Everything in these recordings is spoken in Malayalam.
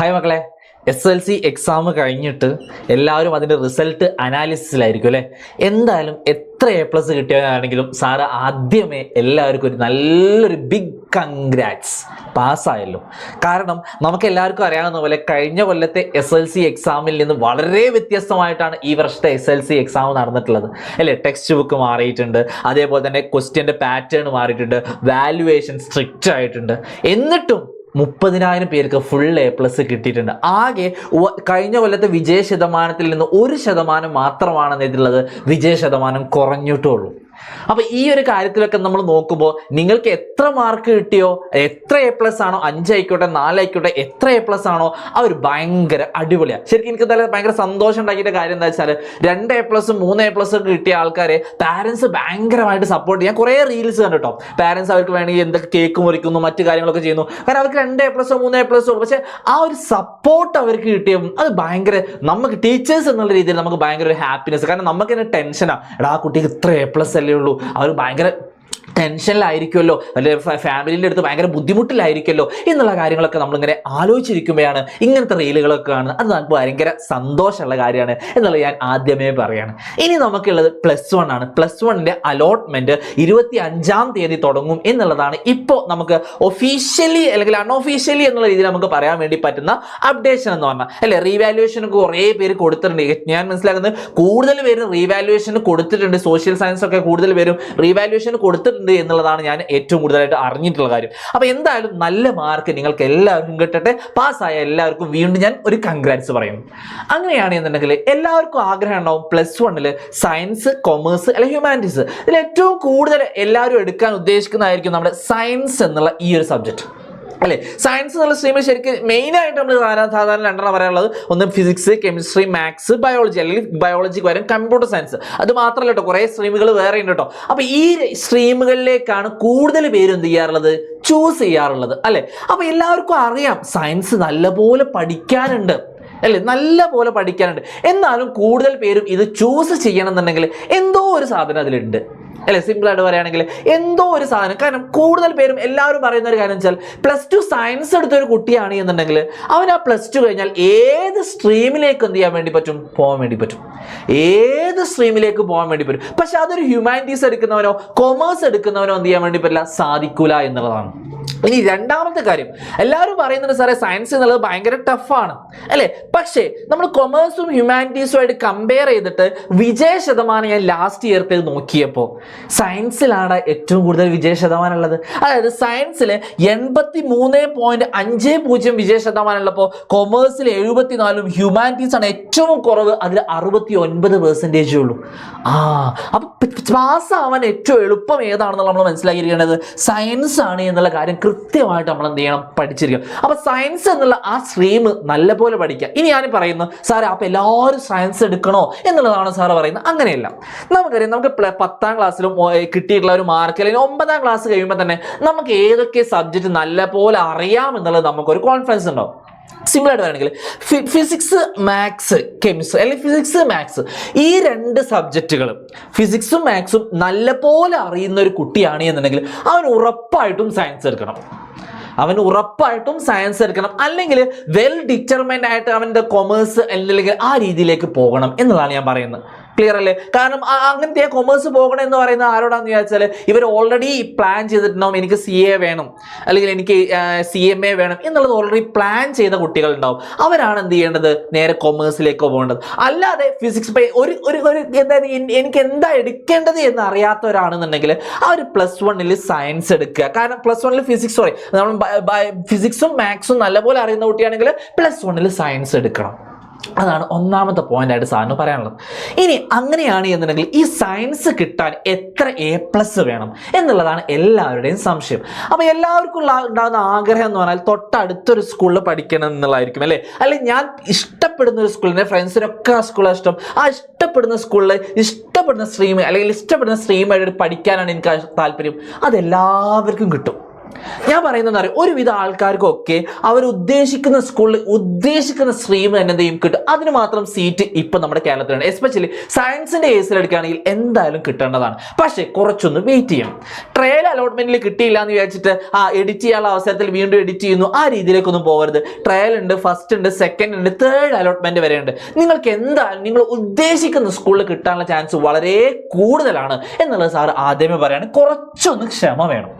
ഹായ് മക്കളെ, SLC എക്സാം കഴിഞ്ഞിട്ട് എല്ലാവരും അതിൻ്റെ റിസൾട്ട് അനാലിസിസിലായിരിക്കും അല്ലേ. എന്തായാലും എത്ര A+ കിട്ടിയവരാണെങ്കിലും സാറ് ആദ്യമേ എല്ലാവർക്കും ഒരു നല്ലൊരു ബിഗ് കൺഗ്രാറ്റ്സ്, പാസ്സായല്ലോ. കാരണം നമുക്ക് എല്ലാവർക്കും അറിയാവുന്ന പോലെ കഴിഞ്ഞ കൊല്ലത്തെ SLC എക്സാമിൽ നിന്ന് വളരെ വ്യത്യസ്തമായിട്ടാണ് ഈ വർഷത്തെ SLC എക്സാം നടന്നിട്ടുള്ളത് അല്ലേ. ടെക്സ്റ്റ് ബുക്ക് മാറിയിട്ടുണ്ട്, അതേപോലെ തന്നെ ക്വസ്റ്റ്യൻ്റെ പാറ്റേൺ മാറിയിട്ടുണ്ട്, വാല്യുവേഷൻ സ്ട്രിക്റ്റ് ആയിട്ടുണ്ട്. എന്നിട്ടും 30,000 പേർക്ക് ഫുൾ A+ കിട്ടിയിട്ടുണ്ട്. ആകെ കഴിഞ്ഞ കൊല്ലത്തെ വിജയ ശതമാനത്തിൽ നിന്ന് 1% മാത്രമാണ് ഇതിലുള്ളത് വിജയ ശതമാനം കുറഞ്ഞിട്ടുള്ളൂ. അപ്പോൾ ഈ ഒരു കാര്യത്തിലൊക്കെ നമ്മൾ നോക്കുമ്പോൾ നിങ്ങൾക്ക് എത്ര മാർക്ക് കിട്ടിയോ, എത്ര A+ ആണോ, 5 ആയിക്കോട്ടെ 4 ആയിക്കോട്ടെ, എത്ര A+ ആണോ അവർ ഭയങ്കര അടിപൊളിയാണ്. ശരിക്കും എനിക്ക് എന്തായാലും ഭയങ്കര സന്തോഷം ഉണ്ടാക്കിയിട്ട് കാര്യം എന്താ വെച്ചാൽ 2 A+, 3 A+ ഒക്കെ കിട്ടിയ ആൾക്കാരെ പാരൻസ് ഭയങ്കരമായിട്ട് സപ്പോർട്ട് ചെയ്യാൻ കുറേ റീൽസ് കണ്ടിട്ടോ. പാരൻസ് അവർക്ക് വേണമെങ്കിൽ എന്തൊക്കെ കേക്ക് മുറിക്കുന്നു, മറ്റു കാര്യങ്ങളൊക്കെ ചെയ്യുന്നു. കാരണം അവർക്ക് 2 A+, 3 A+ ഉള്ളൂ. പക്ഷേ ആ ഒരു സപ്പോർട്ട് അവർക്ക് കിട്ടിയ അത് ഭയങ്കര, നമുക്ക് ടീച്ചേഴ്സ് എന്നുള്ള രീതിയിൽ നമുക്ക് ഭയങ്കര ഒരു ഹാപ്പിനെസ്. കാരണം നമുക്ക് തന്നെ ടെൻഷനാണ്, എടാ ആ കുട്ടിക്ക് ഇത്ര A+ അല്ലേ ഉള്ളൂ, അവർ ഭയങ്കര ടെൻഷനിലായിരിക്കുമല്ലോ, അല്ലെങ്കിൽ ഫാമിലിൻ്റെ അടുത്ത് ഭയങ്കര ബുദ്ധിമുട്ടിലായിരിക്കുമല്ലോ എന്നുള്ള കാര്യങ്ങളൊക്കെ നമ്മളിങ്ങനെ ആലോചിച്ചിരിക്കുമ്പോഴാണ് ഇങ്ങനത്തെ റീലുകളൊക്കെ കാണുന്നത്. അത് നമുക്ക് ഭയങ്കര സന്തോഷമുള്ള കാര്യമാണ് എന്നുള്ളത് ഞാൻ ആദ്യമേ പറയാണ്. ഇനി നമുക്കുള്ളത് +1 ആണ്. +1ൻ്റെ അലോട്ട്മെൻറ്റ് 25-ാം തീയതി തുടങ്ങും എന്നുള്ളതാണ് ഇപ്പോൾ നമുക്ക് ഒഫീഷ്യലി അല്ലെങ്കിൽ അൺഒഫീഷ്യലി എന്നുള്ള രീതിയിൽ നമുക്ക് പറയാൻ വേണ്ടി പറ്റുന്ന അപ്ഡേഷൻ എന്ന് പറഞ്ഞാൽ അല്ലേ. റീവാലുവേഷനൊക്കെ കുറേ പേര് കൊടുത്തിട്ടുണ്ട്. ഞാൻ മനസ്സിലാക്കുന്നത് കൂടുതൽ പേര് റീവാലുവേഷന് കൊടുത്തിട്ടുണ്ട്. സോഷ്യൽ സയൻസ് ഒക്കെ കൂടുതൽ പേരും റീവാലുവേഷന് കൊടുത്തിട്ടുണ്ട് എന്നുള്ളതാണ് ഞാൻ ഏറ്റവും കൂടുതലായിട്ട് അറിഞ്ഞിട്ടുള്ള കാര്യം. അപ്പോൾ എന്തായാലും നല്ല മാർക്ക് നിങ്ങൾക്ക് എല്ലാവർക്കും കിട്ടട്ടെ. പാസ്സായ എല്ലാവർക്കും വീണ്ടും ഞാൻ ഒരു കൺഗ്രാറ്റ്സ് പറയുന്നു. അങ്ങനെയാണെന്നുണ്ടെങ്കിൽ എല്ലാവർക്കും ആഗ്രഹം ഉണ്ടാവും +1ൽ സയൻസ്, കൊമേഴ്സ് അല്ലെങ്കിൽ ഹ്യൂമാനിറ്റീസ്. ഇതിൽ ഏറ്റവും കൂടുതൽ എല്ലാവരും എടുക്കാൻ ഉദ്ദേശിക്കുന്നതായിരിക്കും നമ്മുടെ സയൻസ് എന്നുള്ള ഈ ഒരു സബ്ജക്റ്റ് അല്ലേ. സയൻസ് എന്നുള്ള സ്ട്രീമിൽ ശരിക്കും മെയിനായിട്ട് നമ്മൾ സാധാരണ 2 പറയാനുള്ളത്, ഒന്ന് ഫിസിക്സ്, കെമിസ്ട്രി, മാത്സ്, ബയോളജി, അല്ലെങ്കിൽ ബയോളജിക്ക് വരും കമ്പ്യൂട്ടർ സയൻസ്. അത് മാത്രമല്ല കേട്ടോ, കുറേ സ്ട്രീമുകൾ വേറെ ഉണ്ട് കേട്ടോ. അപ്പോൾ ഈ സ്ട്രീമുകളിലേക്കാണ് കൂടുതൽ പേര് എന്ത് ചെയ്യാറുള്ളത്, ചൂസ് ചെയ്യാറുള്ളത് അല്ലേ. അപ്പോൾ എല്ലാവർക്കും അറിയാം സയൻസ് നല്ലപോലെ പഠിക്കാനുണ്ട് അല്ലേ, നല്ല പോലെ പഠിക്കാനുണ്ട്. എന്നാലും കൂടുതൽ പേരും ഇത് ചൂസ് ചെയ്യണം എന്നുണ്ടെങ്കിൽ എന്തോ ഒരു സാധനം അതിലുണ്ട് അല്ലേ. സിമ്പിളായിട്ട് പറയുകയാണെങ്കിൽ എന്തോ ഒരു സാധനം. കാരണം കൂടുതൽ പേരും എല്ലാവരും പറയുന്ന ഒരു കാര്യം വെച്ചാൽ +2 സയൻസ് എടുത്തൊരു കുട്ടിയാണ് എന്നുണ്ടെങ്കിൽ അവൻ ആ +2 കഴിഞ്ഞാൽ ഏത് സ്ട്രീമിലേക്ക് എന്ത് ചെയ്യാൻ വേണ്ടി പറ്റും, പോകാൻ വേണ്ടി പറ്റും. ഏത് സ്ട്രീമിലേക്ക് പോകാൻ വേണ്ടി പറ്റും. പക്ഷെ അതൊരു ഹ്യൂമാനിറ്റീസ് എടുക്കുന്നവനോ കൊമേഴ്സ് എടുക്കുന്നവനോ എന്ത് ചെയ്യാൻ വേണ്ടി പറ്റില്ല, സാധിക്കൂല എന്നുള്ളതാണ്. ഇനി രണ്ടാമത്തെ കാര്യം, എല്ലാവരും പറയുന്നത് സാറേ സയൻസ് എന്നുള്ളത് ഭയങ്കര ടഫാണ് അല്ലേ. പക്ഷേ നമ്മൾ കൊമേഴ്സും ഹ്യൂമാനിറ്റീസും ആയിട്ട് കമ്പയർ ചെയ്തിട്ട് വിജയ ശതമാനം ഞാൻ ലാസ്റ്റ് ഇയർത്തെ നോക്കിയപ്പോൾ സയൻസിലാണ് ഏറ്റവും കൂടുതൽ വിജയ ശതമാനം ഉള്ളത്. അതായത് സയൻസിൽ 83.50 വിജയ ശതമാനം ഉള്ളപ്പോൾ കൊമേഴ്സിൽ 74, ഹ്യൂമാനിറ്റീസ് ആണ് ഏറ്റവും കുറവ്, അതിൽ 69% ഉള്ളൂ. അപ്പം പാസ്സാവാൻ ഏറ്റവും എളുപ്പം ഏതാണെന്നുള്ള നമ്മൾ മനസ്സിലാക്കിയിരിക്കേണ്ടത് സയൻസ് ആണ് എന്നുള്ള കാര്യം കൃത്യമായിട്ട് നമ്മൾ എന്ത് ചെയ്യണം, പഠിച്ചിരിക്കണം. അപ്പോൾ സയൻസ് എന്നുള്ള ആ സ്ട്രീം നല്ലപോലെ പഠിക്കുക. ഇനി ഞാൻ പറയുന്നു സാറേ അപ്പോൾ എല്ലാവരും സയൻസ് എടുക്കണോ എന്നുള്ളതാണ് സാറ് പറയുന്നത്. അങ്ങനെയല്ല. നമുക്കറിയാം നമുക്ക് 10ാം ക്ലാസ്സിലും കിട്ടിയിട്ടുള്ള ഒരു മാർക്ക്, അല്ലെങ്കിൽ 9ാം ക്ലാസ് കഴിയുമ്പോൾ തന്നെ നമുക്ക് ഏതൊക്കെ സബ്ജക്റ്റ് നല്ലപോലെ അറിയാം എന്നുള്ളത് നമുക്കൊരു കോൺഫിഡൻസ് ഉണ്ടാവും. സിമ്പിളായിട്ട് പറയുകയാണെങ്കിൽ ഫിസിക്സ്, മാത്സ്, കെമിസ്ട്രി അല്ലെങ്കിൽ ഫിസിക്സ്, മാത്സ് ഈ 2 സബ്ജക്റ്റുകളും ഫിസിക്സും മാത്സും നല്ലപോലെ അറിയുന്ന ഒരു കുട്ടിയാണ് എന്നുണ്ടെങ്കിൽ അവൻ ഉറപ്പായിട്ടും സയൻസ് എടുക്കണം. അല്ലെങ്കിൽ വെൽ ഡിറ്റർമൈൻഡ് ആയിട്ട് അവൻ്റെ കൊമേഴ്സ് അല്ലെങ്കിൽ ആ രീതിയിലേക്ക് പോകണം എന്നുള്ളതാണ് ഞാൻ പറയുന്നത്. ക്ലിയർ അല്ലേ. കാരണം അങ്ങനത്തെ കൊമേഴ്സ് പോകണം എന്ന് പറയുന്നത് ആരോടാന്ന് ചോദിച്ചാൽ ഇവർ ഓൾറെഡി പ്ലാൻ ചെയ്തിട്ടുണ്ടാവും, എനിക്ക് CA വേണം അല്ലെങ്കിൽ എനിക്ക് CMA വേണം എന്നുള്ളത് ഓൾറെഡി പ്ലാൻ ചെയ്ത കുട്ടികളുണ്ടാവും. അവരാണ് എന്ത് ചെയ്യേണ്ടത്, നേരെ കൊമേഴ്സിലേക്ക് പോകേണ്ടത്. അല്ലാതെ ഫിസിക്സ് എനിക്ക് എന്താ എടുക്കേണ്ടത് എന്ന് അറിയാത്തവരാണെന്നുണ്ടെങ്കിൽ അവർ +1ൽ സയൻസ് എടുക്കുക. കാരണം +1ൽ നമ്മൾ ഫിസിക്സും മാത്സും നല്ലപോലെ അറിയുന്ന കുട്ടിയാണെങ്കിൽ +1ൽ സയൻസ് എടുക്കണം. അതാണ് ഒന്നാമത്തെ പോയിന്റായിട്ട് സാറിന് പറയാനുള്ളത്. ഇനി അങ്ങനെയാണ് എന്നുണ്ടെങ്കിൽ ഈ സയൻസ് കിട്ടാൻ എത്ര A+ വേണം എന്നുള്ളതാണ് എല്ലാവരുടെയും സംശയം. അപ്പോൾ എല്ലാവർക്കും ഉണ്ടാകുന്ന ആഗ്രഹം എന്ന് പറഞ്ഞാൽ തൊട്ടടുത്തൊരു സ്കൂളിൽ പഠിക്കണം എന്നുള്ളതായിരിക്കും അല്ലേ. അല്ലെങ്കിൽ ഞാൻ ഇഷ്ടപ്പെടുന്ന ഒരു സ്കൂളിൽ, എൻ്റെ ഫ്രണ്ട്സിനൊക്കെ ആ സ്കൂളാണ് ഇഷ്ടം, ആ ഇഷ്ടപ്പെടുന്ന സ്കൂളിൽ ഇഷ്ടപ്പെടുന്ന സ്ട്രീം അല്ലെങ്കിൽ ഇഷ്ടപ്പെടുന്ന സ്ട്രീമായിട്ട് പഠിക്കാനാണ് എനിക്ക് താല്പര്യം. അതെല്ലാവർക്കും കിട്ടും ഞാൻ പറയുന്നത് അറിയാം, ഒരുവിധ ആൾക്കാർക്കൊക്കെ അവർ ഉദ്ദേശിക്കുന്ന സ്കൂളിൽ ഉദ്ദേശിക്കുന്ന സ്ട്രീം തന്നെ എന്തെയും കിട്ടും. അതിന് മാത്രം സീറ്റ് ഇപ്പൊ നമ്മുടെ കേരളത്തിലുണ്ട്. എസ്പെഷ്യലി സയൻസിന്റെ കേസിൽ എടുക്കുകയാണെങ്കിൽ എന്തായാലും കിട്ടേണ്ടതാണ്. പക്ഷേ കുറച്ചൊന്ന് വെയിറ്റ് ചെയ്യണം. ട്രയൽ അലോട്ട്മെന്റിൽ കിട്ടിയില്ല എന്ന് വിചാരിച്ചിട്ട് എഡിറ്റ് ചെയ്യാനുള്ള അവസരത്തിൽ വീണ്ടും എഡിറ്റ് ചെയ്യുന്നു, ആ രീതിയിലേക്കൊന്നും പോകരുത്. ട്രയൽ ഉണ്ട്, ഫസ്റ്റ് ഉണ്ട്, സെക്കൻഡ് ഉണ്ട്, തേർഡ് അലോട്ട്മെന്റ് വരെ ഉണ്ട്. നിങ്ങൾക്ക് എന്തായാലും നിങ്ങൾ ഉദ്ദേശിക്കുന്ന സ്കൂളിൽ കിട്ടാനുള്ള ചാൻസ് വളരെ കൂടുതലാണ് എന്നുള്ളത് സാർ ആദ്യമേ പറയാണ്. കുറച്ചൊന്ന് ക്ഷമ വേണം,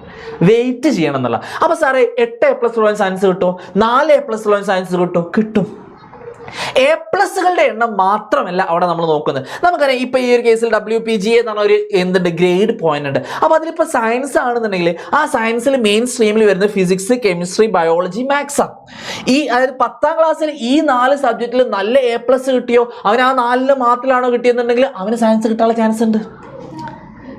വെയിറ്റ് ചെയ്യണം എന്നുള്ള. അപ്പൊ സാറേ 8 A+ ഉള്ള സയൻസ് കിട്ടുമോ, 4 A+ ഉള്ള സയൻസ് കിട്ടുമോ? കിട്ടും. A+കളുടെ എണ്ണം മാത്രമല്ല അവിടെ നമ്മൾ നോക്കുന്നത്. നമുക്കറിയാം ഇപ്പൊ ഈ ഒരു കേസിൽ WPGA എന്നാണ് ഒരു എന്തുണ്ട് ഗ്രേഡ് പോയിന്റ് ഉണ്ട്. അപ്പൊ അതിലിപ്പോ സയൻസ് ആണെന്നുണ്ടെങ്കിൽ ആ സയൻസിൽ മെയിൻ സ്ട്രീമിൽ വരുന്നത് ഫിസിക്സ്, കെമിസ്ട്രി, ബയോളജി, മാത്സ് ആണ്. അതായത് 10ാം ക്ലാസ്സിൽ ഈ 4 സബ്ജക്റ്റിൽ നല്ല A+ കിട്ടിയോ, അവൻ ആ 4 മാത്രമാണോ കിട്ടിയെന്നുണ്ടെങ്കിൽ അവന് സയൻസ് കിട്ടാനുള്ള ചാൻസ് ഉണ്ട്.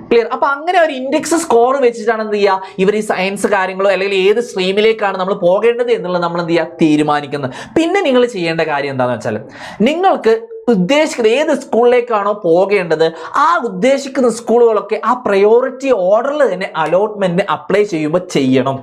ക്ലിയർ? അപ്പൊ അങ്ങനെ ഒരു ഇൻഡെക്സ് സ്കോർ വെച്ചിട്ടാണ് എന്ത് ചെയ്യുക, ഇവർ ഈ സയൻസ് കാര്യങ്ങളോ അല്ലെങ്കിൽ ഏത് സ്ട്രീമിലേക്കാണ് നമ്മൾ പോകേണ്ടത് എന്നുള്ളത് നമ്മൾ എന്ത് ചെയ്യുക, തീരുമാനിക്കുന്നത്. പിന്നെ നിങ്ങൾ ചെയ്യേണ്ട കാര്യം എന്താണെന്ന് വെച്ചാൽ, നിങ്ങൾക്ക് ഉദ്ദേശിക്കുന്നത് ഏത് സ്കൂളിലേക്കാണോ പോകേണ്ടത് ആ ഉദ്ദേശിക്കുന്ന സ്കൂളുകളൊക്കെ ആ പ്രയോറിറ്റി ഓർഡറിൽ തന്നെ അലോട്ട്മെന്റ് അപ്ലൈ ചെയ്യുമ്പോൾ ചെയ്യണം.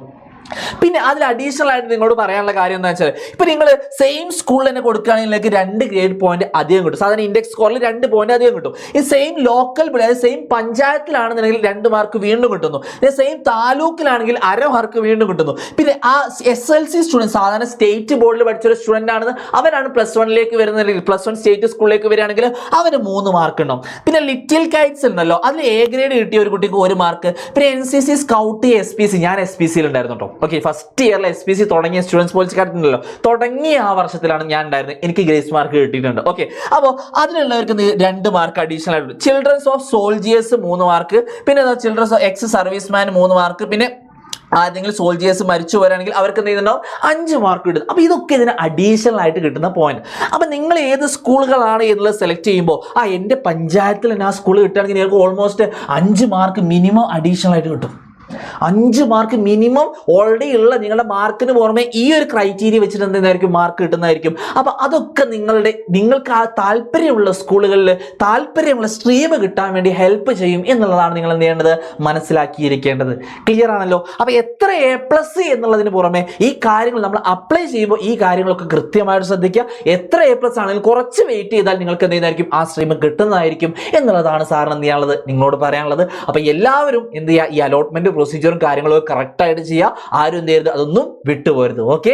പിന്നെ അതിൽ അഡീഷണൽ ആയിട്ട് നിങ്ങളോട് പറയാനുള്ള കാര്യം എന്താ വെച്ചാൽ, ഇപ്പൊ നിങ്ങൾ സെയിം സ്കൂളിൽ തന്നെ കൊടുക്കുകയാണെങ്കിൽ 2 ഗ്രേഡ് പോയിന്റ് അധികം കിട്ടും. സാധാരണ ഇൻഡെക്സ് സ്കോറിൽ 2 പോയിന്റ് അധികം കിട്ടും. ഈ സെയിം ലോക്കൽ അതായത് സെയിം പഞ്ചായത്തിലാണെന്നുണ്ടെങ്കിൽ 2 മാർക്ക് വീണ്ടും കിട്ടുന്നു. സെയിം താലൂക്കിലാണെങ്കിൽ 1/2 മാർക്ക് വീണ്ടും കിട്ടുന്നു. പിന്നെ ആ SLC സ്റ്റുഡൻറ് സാധാരണ സ്റ്റേറ്റ് ബോർഡിൽ പഠിച്ചൊരു സ്റ്റുഡന്റ് ആണെന്ന് അവരാണ് +1 വരുന്നതെങ്കിൽ +1 സ്റ്റേറ്റ് സ്കൂളിലേക്ക് വരികയാണെങ്കിൽ അവന് 3 മാർക്ക് ഉണ്ടാവും. പിന്നെ ലിറ്റിൽ കൈറ്റ്സ് ഉണ്ടല്ലോ, അതിൽ A ഗ്രേഡ് കിട്ടിയ ഒരു കുട്ടിക്ക് 1 മാർക്ക്. പിന്നെ NCC സ്കൗട്ട്, SPC, ഞാൻ SPCയിൽ ഉണ്ടായിരുന്നു കേട്ടോ. ഓക്കെ, ഫസ്റ്റ് ഇയറിൽ SPC തുടങ്ങിയ സ്റ്റുഡൻസ് പോളിസി കാർഡുണ്ടല്ലോ, തുടങ്ങിയ ആ വർഷത്തിലാണ് ഞാൻ ഉണ്ടായിരുന്നത്. എനിക്ക് ഗ്രേസ് മാർക്ക് കിട്ടിയിട്ടുണ്ട്. ഓക്കെ, അപ്പോൾ അതിലുള്ളവർക്ക് 2 മാർക്ക് അഡീഷണൽ ആയിട്ട്. Childrens of soldiers 3 mark. പിന്നെ childrens of ex serviceman 3 mark. പിന്നെ ആരെങ്കിലും സോൾജിയേഴ്സ് മരിച്ചു വരാണെങ്കിൽ അവർക്ക് എന്ത് ചെയ്യുന്നുണ്ടാവും, 5 മാർക്ക് കിട്ടും. അപ്പൊ ഇതൊക്കെ ഇതിന് അഡീഷണൽ ആയിട്ട് കിട്ടുന്ന പോയിന്റ്. അപ്പൊ നിങ്ങൾ ഏത് സ്കൂളുകളാണ് എന്നുള്ളത് സെലക്ട് ചെയ്യുമ്പോൾ എൻ്റെ പഞ്ചായത്തിൽ തന്നെ ആ സ്കൂൾ കിട്ടുകയാണെങ്കിൽ നിങ്ങൾക്ക് ഓൾമോസ്റ്റ് 5 മാർക്ക് മിനിമം അഡീഷണൽ ആയിട്ട് കിട്ടും. 5 മാർക്ക് മിനിമം ഓൾറെഡി ഉള്ള നിങ്ങളുടെ മാർക്കിന് പുറമെ ഈ ഒരു ക്രൈറ്റീരിയ വെച്ചിട്ട് എന്തായിരിക്കും മാർക്ക് കിട്ടുന്നതായിരിക്കും. അപ്പൊ അതൊക്കെ നിങ്ങൾക്ക് ആ താല്പര്യമുള്ള സ്കൂളുകളിൽ താല്പര്യമുള്ള സ്ട്രീം കിട്ടാൻ വേണ്ടി ഹെൽപ്പ് ചെയ്യും എന്നുള്ളതാണ് നിങ്ങൾ എന്ത് ചെയ്യേണ്ടത്, മനസ്സിലാക്കിയിരിക്കേണ്ടത്. ക്ലിയർ ആണല്ലോ? അപ്പൊ എത്ര A+ എന്നുള്ളതിന് പുറമെ ഈ കാര്യങ്ങൾ നമ്മൾ അപ്ലൈ ചെയ്യുമ്പോൾ ഈ കാര്യങ്ങളൊക്കെ കൃത്യമായിട്ട് ശ്രദ്ധിക്കുക. എത്ര A+ ആണെങ്കിലും കുറച്ച് വെയിറ്റ് ചെയ്താൽ നിങ്ങൾക്ക് എന്ത് ചെയ്യുന്നതായിരിക്കും, ആ സ്ട്രീം കിട്ടുന്നതായിരിക്കും എന്നുള്ളതാണ് സാറിന് എന്ത് ചെയ്യാനുള്ളത്, നിങ്ങളോട് പറയാനുള്ളത്. അപ്പൊ എല്ലാവരും എന്ത് ചെയ്യുക, ഈ അലോട്ട്മെന്റ് പ്രൊസീജിയറും കാര്യങ്ങളും കറക്റ്റ് ആയിട്ട് ചെയ്യുക. ആരും എന്ത് ചെയ്യരുത്, അതൊന്നും വിട്ടുപോകരുത്. ഓക്കെ.